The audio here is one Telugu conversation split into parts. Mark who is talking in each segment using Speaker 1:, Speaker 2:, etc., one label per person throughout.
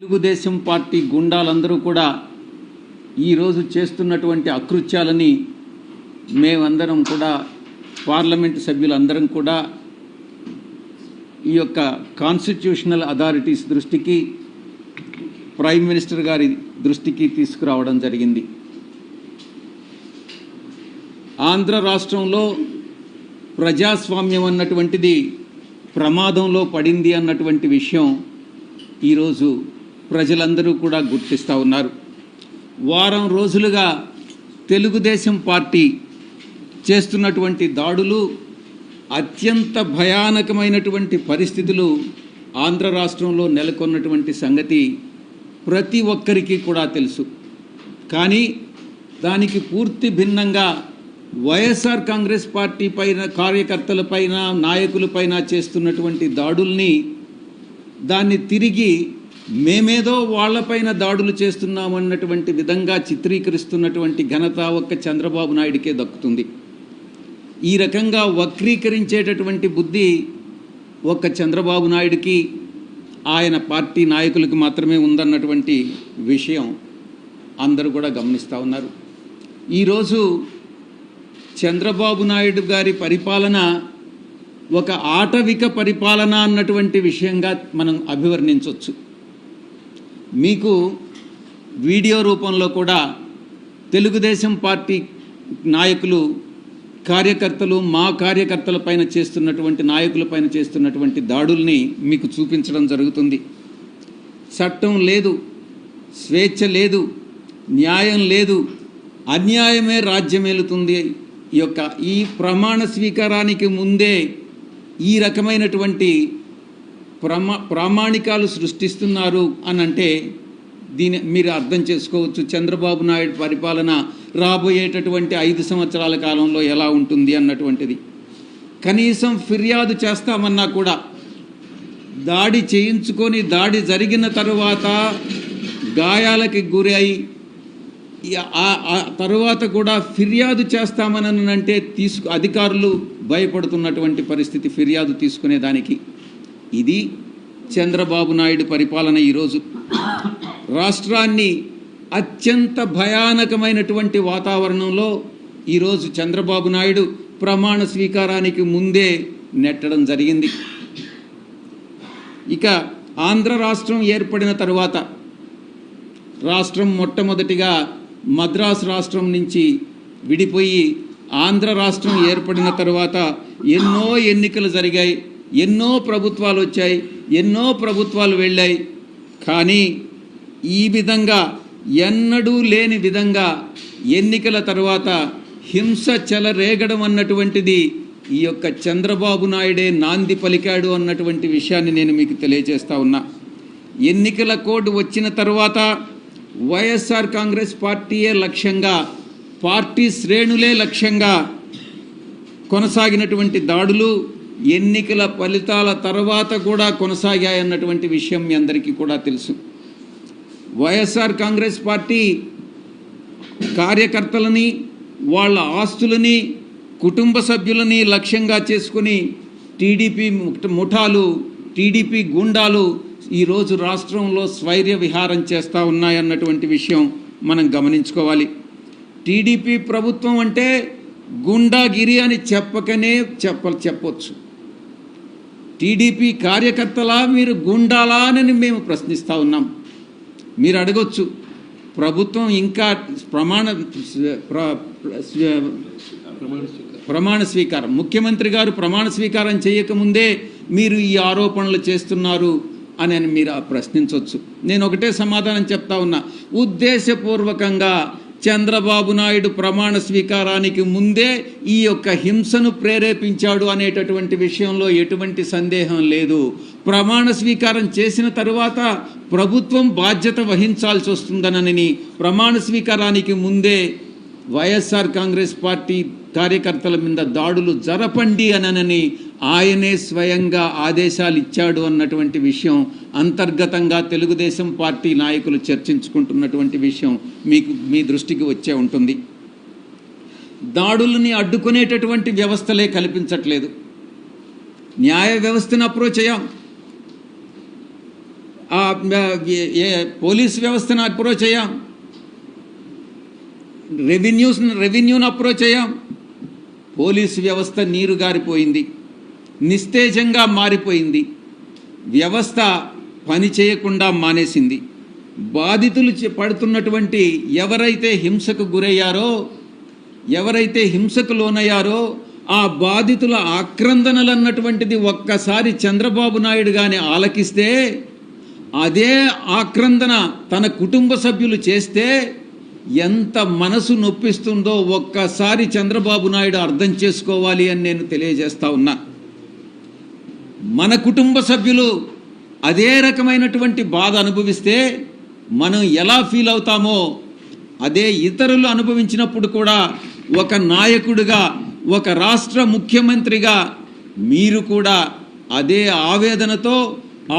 Speaker 1: తెలుగుదేశం పార్టీ గుండాలందరూ కూడా ఈరోజు చేస్తున్నటువంటి అకృత్యాలని మేమందరం కూడా పార్లమెంట్ సభ్యులందరం కూడా ఈ యొక్క కాన్స్టిట్యూషనల్ అథారిటీస్ దృష్టికి ప్రైమ్ మినిస్టర్ గారి దృష్టికి తీసుకురావడం జరిగింది. ఆంధ్ర రాష్ట్రంలో ప్రజాస్వామ్యం అన్నటువంటిది ప్రమాదంలో పడింది అన్నటువంటి విషయం ఈరోజు ప్రజలందరూ కూడా గుర్తిస్తూ ఉన్నారు. వారం రోజులుగా తెలుగుదేశం పార్టీ చేస్తున్నటువంటి దాడులు అత్యంత భయానకమైనటువంటి పరిస్థితులు ఆంధ్ర రాష్ట్రంలో నెలకొన్నటువంటి సంగతి ప్రతి ఒక్కరికి కూడా తెలుసు. కానీ దానికి పూర్తి భిన్నంగా వైఎస్ఆర్ కాంగ్రెస్ పార్టీ పైన, కార్యకర్తలపైన, నాయకులపైన చేస్తున్నటువంటి దాడుల్ని దాన్ని తిరిగి మేమేదో వాళ్లపైన దాడులు చేస్తున్నామన్నటువంటి విధంగా చిత్రీకరిస్తున్నటువంటి ఘనత ఒక్క చంద్రబాబు నాయుడికే దక్కుతుంది. ఈ రకంగా వక్రీకరించేటటువంటి బుద్ధి ఒక్క చంద్రబాబు నాయుడికి, ఆయన పార్టీ నాయకులకు మాత్రమే ఉందన్నటువంటి విషయం అందరూ కూడా గమనిస్తూ ఉన్నారు. ఈరోజు చంద్రబాబు నాయుడు గారి పరిపాలన ఒక ఆటవిక పరిపాలన అన్నటువంటి విషయంగా మనం అభివర్ణించవచ్చు. మీకు వీడియో రూపంలో కూడా తెలుగుదేశం పార్టీ నాయకులు, కార్యకర్తలు, మా కార్యకర్తలపైన చేస్తున్నటువంటి, నాయకులపైన చేస్తున్నటువంటి దాడుల్ని మీకు చూపించడం జరుగుతుంది. చట్టం లేదు, స్వేచ్ఛ లేదు, న్యాయం లేదు, అన్యాయమే రాజ్యమేలుతుంది. ఈ ప్రమాణ స్వీకారానికి ముందే ఈ రకమైనటువంటి ప్రామాణికాలు సృష్టిస్తున్నారు అని అంటే దీని మీరు అర్థం చేసుకోవచ్చు చంద్రబాబు నాయుడు పరిపాలన రాబోయేటటువంటి 5 సంవత్సరాల కాలంలో ఎలా ఉంటుంది అన్నటువంటిది. కనీసం ఫిర్యాదు చేస్తామన్నా కూడా దాడి చేయించుకొని, దాడి జరిగిన తరువాత గాయాలకి గురై ఆ తరువాత కూడా ఫిర్యాదు చేస్తామనంటే అధికారులు భయపడుతున్నటువంటి పరిస్థితి ఫిర్యాదు తీసుకునేదానికి. ఇది చంద్రబాబు నాయుడు పరిపాలన. ఈరోజు రాష్ట్రాన్ని అత్యంత భయానకమైనటువంటి వాతావరణంలో ఈరోజు చంద్రబాబు నాయుడు ప్రమాణ స్వీకారానికి ముందే నెట్టడం జరిగింది. ఇక ఆంధ్ర రాష్ట్రం ఏర్పడిన తరువాత రాష్ట్రం మొట్టమొదటిగా మద్రాసు రాష్ట్రం నుంచి విడిపోయి ఆంధ్ర రాష్ట్రం ఏర్పడిన తర్వాత ఎన్నో ఎన్నికలు జరిగాయి, ఎన్నో ప్రభుత్వాలు వచ్చాయి, ఎన్నో ప్రభుత్వాలు వెళ్ళాయి. కానీ ఈ విధంగా ఎన్నడూ లేని విధంగా ఎన్నికల తర్వాత హింస చెలరేగడం అన్నటువంటిది ఈ యొక్క చంద్రబాబు నాయుడే నాంది పలికాడు అన్నటువంటి విషయాన్ని నేను మీకు తెలియజేస్తా ఉన్నా. ఎన్నికల కోడ్ వచ్చిన తర్వాత వైఎస్ఆర్ కాంగ్రెస్ పార్టీయే లక్ష్యంగా, పార్టీ శ్రేణులే లక్ష్యంగా కొనసాగినటువంటి దాడులు ఎన్నికల ఫలితాల తర్వాత కూడా కొనసాగాయన్నటువంటి విషయం మీ అందరికీ కూడా తెలుసు. వైఎస్ఆర్ కాంగ్రెస్ పార్టీ కార్యకర్తలని, వాళ్ళ ఆస్తులని, కుటుంబ సభ్యులని లక్ష్యంగా చేసుకుని టీడీపీ ముఠాలు, టీడీపీ గుండాలు ఈరోజు రాష్ట్రంలో స్వైర్య విహారం చేస్తూ ఉన్నాయన్నటువంటి విషయం మనం గమనించుకోవాలి. టీడీపీ ప్రభుత్వం అంటే గుండాగిరి అని చెప్పొచ్చు. టీడీపీ కార్యకర్తలా, మీరు గుండాలా అని మేము ప్రశ్నిస్తూ ఉన్నాం. మీరు అడగొచ్చు, ప్రభుత్వం ఇంకా ప్రమాణ స్వీకారం, ముఖ్యమంత్రి గారు ప్రమాణ స్వీకారం చేయకముందే మీరు ఈ ఆరోపణలు చేస్తున్నారు అని మీరు ప్రశ్నించవచ్చు. నేను ఒకటే సమాధానం చెప్తా ఉన్నా, ఉద్దేశపూర్వకంగా చంద్రబాబు నాయుడు ప్రమాణ స్వీకారానికి ముందే ఈ యొక్క హింసను ప్రేరేపించాడు అనేటటువంటి విషయంలో ఎటువంటి సందేహం లేదు. ప్రమాణ స్వీకారం చేసిన తరువాత ప్రభుత్వం బాధ్యత వహించాల్సి వస్తుందనని ప్రమాణ స్వీకారానికి ముందే వైఎస్ఆర్ కాంగ్రెస్ పార్టీ కార్యకర్తల మీద దాడులు జరపండి అనని ఆయనే స్వయంగా ఆదేశాలు ఇచ్చాడు అన్నటువంటి విషయం అంతర్గతంగా తెలుగుదేశం పార్టీ నాయకులు చర్చించుకుంటున్నటువంటి విషయం మీ దృష్టికి వచ్చే ఉంటుంది. దాడులని అడ్డుకునేటటువంటి వ్యవస్థలే కల్పించట్లేదు. న్యాయ వ్యవస్థను అప్రోచ్ అయ్యాం, పోలీస్ వ్యవస్థను అప్రోచ్ అయ్యాం, రెవెన్యూను అప్రోచ్ అయ్యాం. పోలీసు వ్యవస్థ నీరు గారిపోయింది, నిస్తేజంగా మారిపోయింది. వ్యవస్థ పని చేయకుండా మానేసింది. బాధితులు పడుతున్నటువంటి ఎవరైతే హింసకు గురయ్యారో, ఎవరైతే హింసకు లోనయ్యారో ఆ బాధితుల ఆక్రందనలు అన్నటువంటిది ఒక్కసారి చంద్రబాబు నాయుడు గాని ఆలకిస్తే, అదే ఆక్రందన తన కుటుంబ సభ్యులు చేస్తే ఎంత మనసు నొప్పిస్తుందో ఒక్కసారి చంద్రబాబు నాయుడు అర్థం చేసుకోవాలి అని నేను తెలియజేస్తా ఉన్నా. మన కుటుంబ సభ్యులు అదే రకమైనటువంటి బాధ అనుభవిస్తే మనం ఎలా ఫీల్ అవుతామో, అదే ఇతరులు అనుభవించినప్పుడు కూడా ఒక నాయకుడిగా, ఒక రాష్ట్ర ముఖ్యమంత్రిగా మీరు కూడా అదే ఆవేదనతో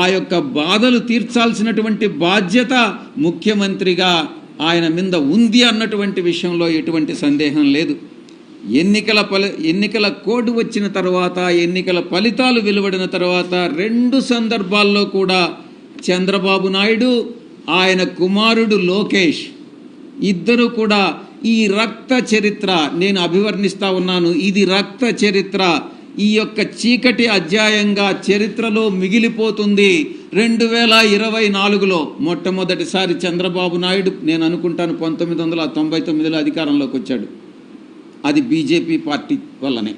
Speaker 1: ఆ యొక్క బాధలు తీర్చాల్సినటువంటి బాధ్యత ముఖ్యమంత్రిగా ఆయన మీద ఉంది అన్నటువంటి విషయంలో ఎటువంటి సందేహం లేదు. ఎన్నికల కోడ్ వచ్చిన తర్వాత, ఎన్నికల ఫలితాలు వెలువడిన తర్వాత 2 సందర్భాల్లో కూడా చంద్రబాబు నాయుడు, ఆయన కుమారుడు లోకేష్ ఇద్దరు కూడా ఈ రక్త చరిత్ర నేను అభివర్ణిస్తా ఉన్నాను. ఇది రక్త చరిత్ర, ఈ యొక్క చీకటి అధ్యాయంగా చరిత్రలో మిగిలిపోతుంది. 2024లో మొట్టమొదటిసారి చంద్రబాబు నాయుడు, నేను అనుకుంటాను 1999లో అధికారంలోకి వచ్చాడు. అది బీజేపీ పార్టీ వల్లనే.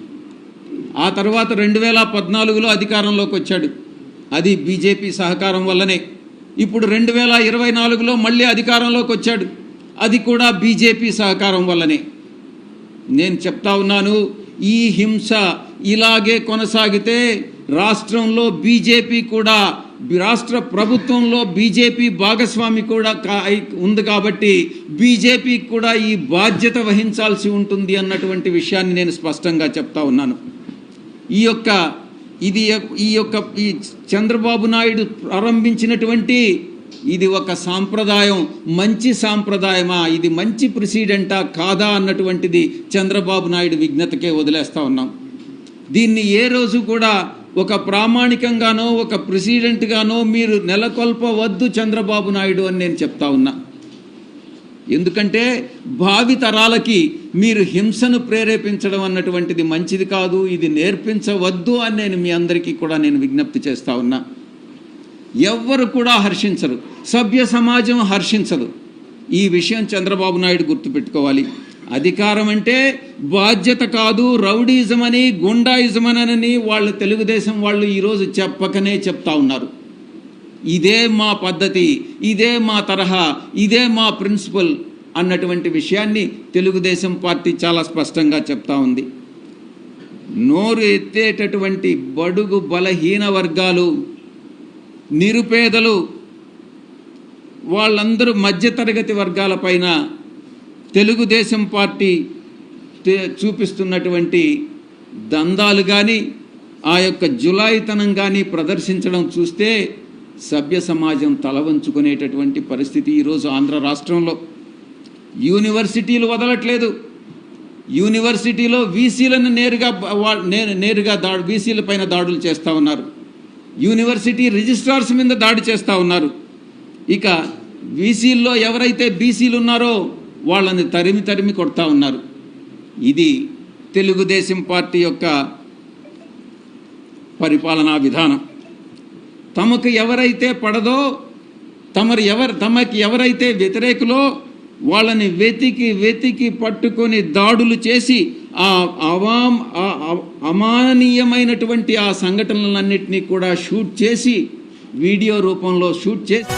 Speaker 1: ఆ తర్వాత 2014లో అధికారంలోకి వచ్చాడు, అది బీజేపీ సహకారం వల్లనే. ఇప్పుడు 2024లో మళ్ళీ అధికారంలోకి వచ్చాడు, అది కూడా బీజేపీ సహకారం వల్లనే. నేను చెప్తా ఉన్నాను, ఈ హింస ఇలాగే కొనసాగితే రాష్ట్రంలో బీజేపీ కూడా, రాష్ట్ర ప్రభుత్వంలో బీజేపీ భాగస్వామి కూడా ఉంది కాబట్టి బీజేపీకి కూడా ఈ బాధ్యత వహించాల్సి ఉంటుంది అన్నటువంటి విషయాన్ని నేను స్పష్టంగా చెప్తా ఉన్నాను. ఈ చంద్రబాబు నాయుడు ప్రారంభించినటువంటి ఇది ఒక సాంప్రదాయం, మంచి సాంప్రదాయమా, ఇది మంచి ప్రెసిడెంటా కాదా అన్నటువంటిది చంద్రబాబు నాయుడు విజ్ఞతకే వదిలేస్తూ ఉన్నాం. దీన్ని ఏ రోజు కూడా ఒక ప్రామాణికంగానో ఒక ప్రెసిడెంట్గానో మీరు నెలకొల్పవద్దు చంద్రబాబు నాయుడు అని నేను చెప్తా ఉన్నా. ఎందుకంటే భావి తరాలకి మీరు హింసను ప్రేరేపించడం అన్నటువంటిది మంచిది కాదు, ఇది నేర్పించవద్దు అని నేను మీ అందరికీ కూడా నేను విజ్ఞప్తి చేస్తా ఉన్నా. ఎవ్వరు కూడా హర్షించరు, సభ్య సమాజం హర్షించదు. ఈ విషయం చంద్రబాబు నాయుడు గుర్తుపెట్టుకోవాలి. అధికారం అంటే బాధ్యత కాదు, రౌడీజం అని, గుండాయిజం అని వాళ్ళు తెలుగుదేశం వాళ్ళు ఈరోజు చెప్పకనే చెప్తా ఉన్నారు. ఇదే మా పద్ధతి, ఇదే మా తరహా, ఇదే మా ప్రిన్సిపల్ అన్నటువంటి విషయాన్ని తెలుగుదేశం పార్టీ చాలా స్పష్టంగా చెప్తా ఉంది. నోరు ఎత్తేటటువంటి బడుగు బలహీన వర్గాలు, నిరుపేదలు, వాళ్ళందరూ మధ్యతరగతి వర్గాలపైన తెలుగుదేశం పార్టీ చూపిస్తున్నటువంటి దందాలు కానీ, ఆ యొక్క జులాయితనం కానీ ప్రదర్శించడం చూస్తే సభ్య సమాజం తలవంచుకునేటటువంటి పరిస్థితి ఈరోజు ఆంధ్ర రాష్ట్రంలో. యూనివర్సిటీలు వదలట్లేదు, యూనివర్సిటీలో వీసీలను నేరుగా వీసీల పైన దాడులు చేస్తూ ఉన్నారు, యూనివర్సిటీ రిజిస్ట్రార్స్ మీద దాడి చేస్తూ ఉన్నారు. ఇక వీసీల్లో ఎవరైతే బీసీలు ఉన్నారో వాళ్ళని తరిమి కొడతా ఉన్నారు. ఇది తెలుగుదేశం పార్టీ యొక్క పరిపాలనా విధానం. తమకు ఎవరైతే పడదో, తమకి ఎవరైతే వ్యతిరేకులో వాళ్ళని వెతికి పట్టుకొని దాడులు చేసి అమానీయమైనటువంటి ఆ సంఘటనలన్నింటినీ కూడా షూట్ చేసి, వీడియో రూపంలో షూట్ చేసి